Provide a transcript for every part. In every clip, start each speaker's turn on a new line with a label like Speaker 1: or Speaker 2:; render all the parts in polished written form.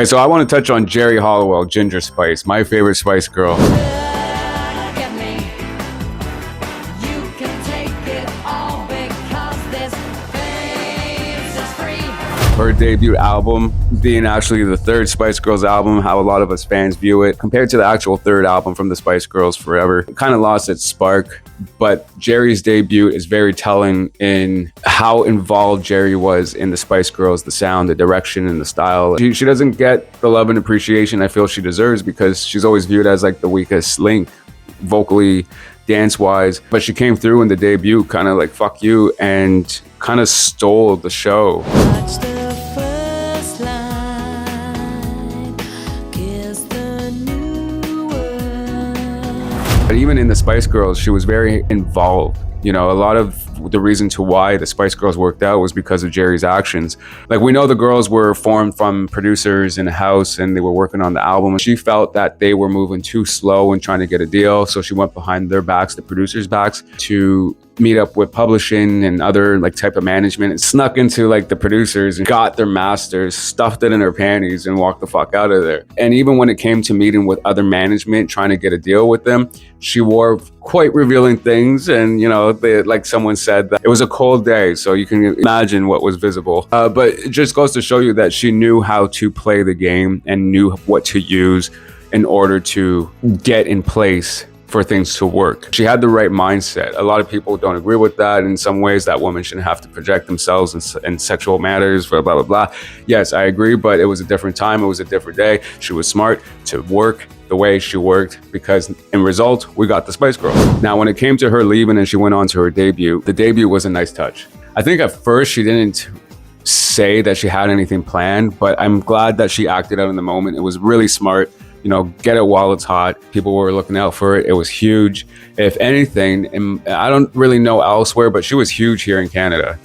Speaker 1: Okay, so I want to touch on Geri Halliwell, Ginger Spice, my favorite Spice Girl. Her debut album being actually the third Spice Girls album, how a lot of us fans view it, compared to the actual third album from the Spice Girls Forever. It kind of lost its spark, but Geri's debut is very telling in how involved Geri was in the Spice Girls, the sound, the direction, and the style. She doesn't get the love and appreciation I feel she deserves because she's always viewed as like the weakest link, vocally, dance-wise, but she came through in the debut kind of like fuck you and kind of stole the show. But even in the Spice Girls, she was very involved. You know, a lot of the reason to why the Spice Girls worked out was because of Geri's actions. Like, we know the girls were formed from producers in a house and they were working on the album. She felt that they were moving too slow and trying to get a deal. So she went behind their backs, the producers' backs, to meet up with publishing and other like type of management, and snuck into like the producers and got their masters, stuffed it in her panties and walked the fuck out of there. And even when it came to meeting with other management, trying to get a deal with them, she wore quite revealing things. And, you know, like someone said that it was a cold day, so you can imagine what was visible. But it just goes to show you that she knew how to play the game and knew what to use in order to get in place for things to work. She had the right mindset. A lot of people don't agree with that. In some ways, that women shouldn't have to project themselves in sexual matters, blah, blah, blah. Yes, I agree, but it was a different time. It was a different day. She was smart to work the way she worked because in result, we got the Spice Girls. Now, when it came to her leaving and she went on to her debut, the debut was a nice touch. I think at first she didn't say that she had anything planned, but I'm glad that she acted out in the moment. It was really smart. You know, get it while it's hot. People were looking out for it. It was huge. If anything, and I don't really know elsewhere, but she was huge here in Canada.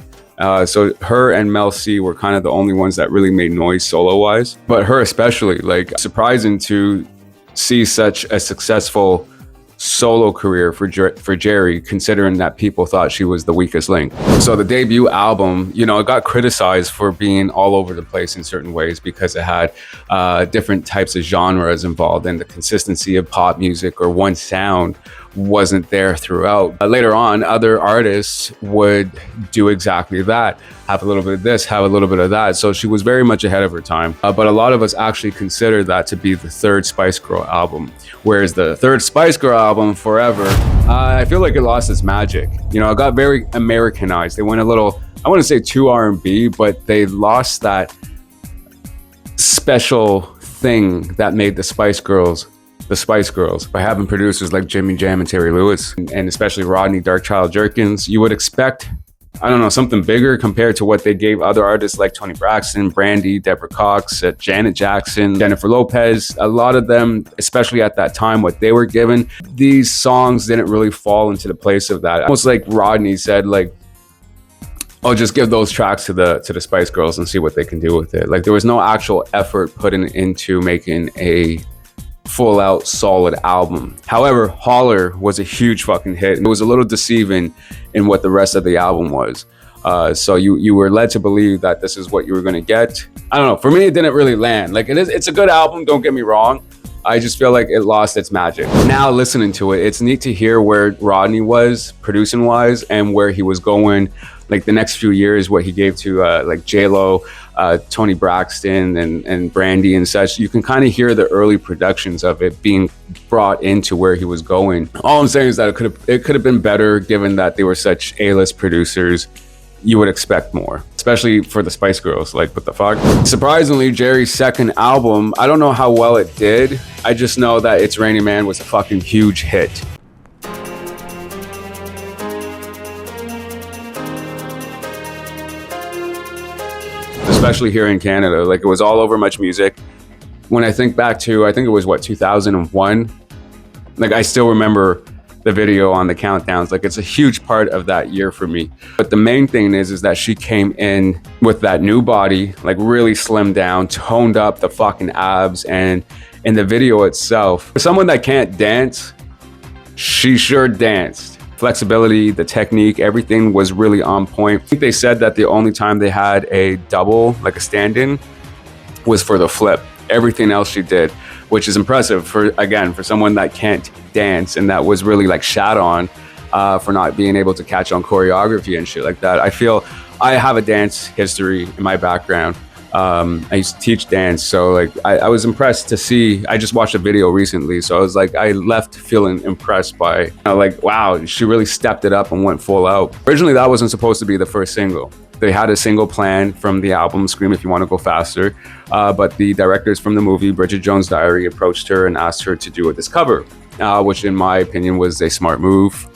Speaker 1: So her and Mel C were kind of the only ones that really made noise solo-wise. But her especially, like, surprising to see such a successful solo career for Geri, considering that people thought she was the weakest link. So the debut album, you know, it got criticized for being all over the place in certain ways because it had different types of genres involved, and the consistency of pop music or one sound wasn't there throughout. Later on, other artists would do exactly that. Have a little bit of this, have a little bit of that. So she was very much ahead of her time. But a lot of us actually consider that to be the third Spice Girl album. Whereas the third Spice Girl album, Forever, I feel like it lost its magic. You know, it got very Americanized. They went a little, I wouldn't say too R&B, but they lost that special thing that made the Spice Girls by having producers like Jimmy Jam and Terry Lewis, and especially Rodney, Darkchild, Jerkins. You would expect, I don't know, something bigger compared to what they gave other artists like Toni Braxton, Brandy, Deborah Cox, Janet Jackson, Jennifer Lopez. A lot of them, especially at that time, what they were given, these songs didn't really fall into the place of that. Almost like Rodney said, like, oh, just give those tracks to the Spice Girls and see what they can do with it. Like, there was no actual effort put into making a full out solid album. However, Holler was a huge fucking hit. It was a little deceiving in what the rest of the album was. So you were led to believe that this is what you were going to get. I don't know. For me, it didn't really land. Like, it's a good album. Don't get me wrong. I just feel like it lost its magic. Now listening to it, it's neat to hear where Rodney was producing wise and where he was going. Like the next few years, what he gave to like J-Lo, Toni Braxton and Brandy and such. You can kind of hear the early productions of it being brought into where he was going. All I'm saying is that it could have been better, given that they were such A-list producers. You would expect more, especially for the Spice Girls. Like, what the fuck? Surprisingly, Geri's second album, I don't know how well it did. I just know that It's Raining Man was a fucking huge hit. Especially here in Canada. Like, it was all over Much Music. When I think back to, I think it was what, 2001? Like, I still remember the video on the countdowns. Like, it's a huge part of that year for me. But the main thing is that she came in with that new body, like really slimmed down, toned up the fucking abs, and in the video itself, for someone that can't dance, she sure danced. Flexibility, the technique, everything was really on point. I think they said that the only time they had a double, like a stand-in, was for the flip. everything else she did, which is impressive for someone that can't dance and that was really like shat on for not being able to catch on choreography and shit like that. I feel I have a dance history in my background. I used to teach dance, so like I was impressed to see. I just watched a video recently, so I was like, I left feeling impressed by, like, wow, she really stepped it up and went full out. Originally, that wasn't supposed to be the first single. They had a single plan from the album Scream If You Want to Go Faster, but the directors from the movie, Bridget Jones' Diary, approached her and asked her to do this cover, which in my opinion was a smart move.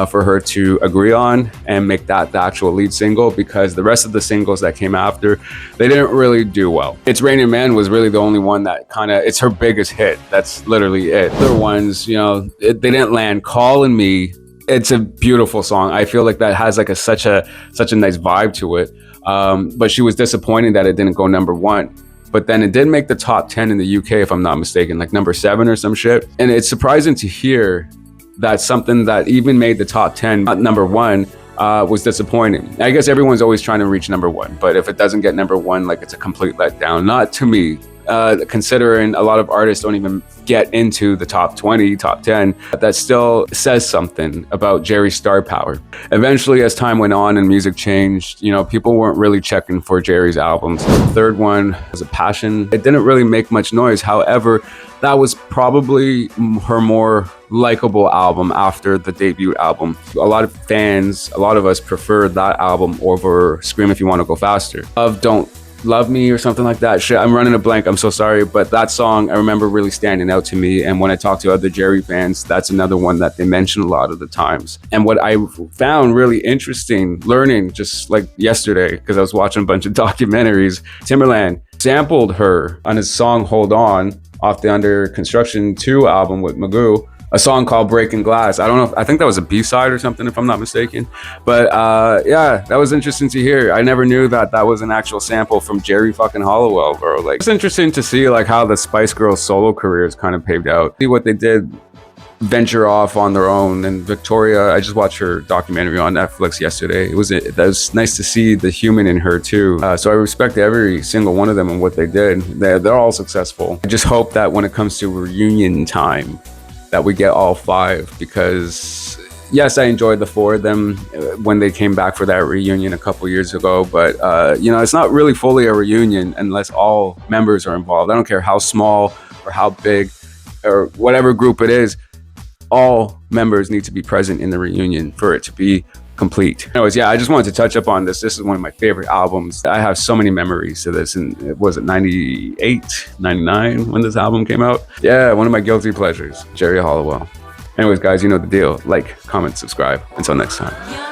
Speaker 1: For her to agree on and make that the actual lead single, because the rest of the singles that came after, they didn't really do well. It's Raining Man was really the only one that it's her biggest hit. That's literally it. Other ones, they didn't land. Callin' Me, it's a beautiful song. I feel like that has like such a nice vibe to it. But she was disappointed that it didn't go #1. But then it did make the top 10 in the UK, if I'm not mistaken, like #7 or some shit. And it's surprising to hear that something that even made the top 10, not #1, was disappointing. I guess everyone's always trying to reach #1, but if it doesn't get #1, like, it's a complete letdown. Not to me, considering a lot of artists don't even get into the top 20, top 10. That still says something about Geri's star power. Eventually, as time went on and music changed, people weren't really checking for Geri's albums. The third one was A Passion. It didn't really make much noise. However, that was probably her more likable album after the debut album. A lot of fans, a lot of us prefer that album over Scream If You Want to Go Faster. Don't Love Me or something like that. Shit, I'm running a blank. I'm so sorry. But that song, I remember really standing out to me. And when I talk to other Geri fans, that's another one that they mention a lot of the times. And what I found really interesting, learning just like yesterday, because I was watching a bunch of documentaries, Timbaland sampled her on his song Hold On off the Under Construction 2 album with Magoo, a song called Breaking Glass. I don't know, I think that was a B-side or something, if I'm not mistaken. But yeah, that was interesting to hear. I never knew that was an actual sample from Geri fucking Halliwell, bro. Like, it's interesting to see like how the Spice Girls solo careers kind of paved out. See what they did venture off on their own. And Victoria, I just watched her documentary on Netflix yesterday. That was nice to see the human in her too. So I respect every single one of them and what they did. They're all successful. I just hope that when it comes to reunion time, that we get all 5, because yes, I enjoyed the 4 of them when they came back for that reunion a couple years ago, but it's not really fully a reunion unless all members are involved. I don't care how small or how big or whatever group it is, all members need to be present in the reunion for it to be complete. Anyways, yeah, I just wanted to touch up on this. This is one of my favorite albums. I have so many memories to this, and was it 98, 99 when this album came out? Yeah, one of my guilty pleasures, Geri Halliwell. Anyways, guys, you know the deal. Like, comment, subscribe. Until next time.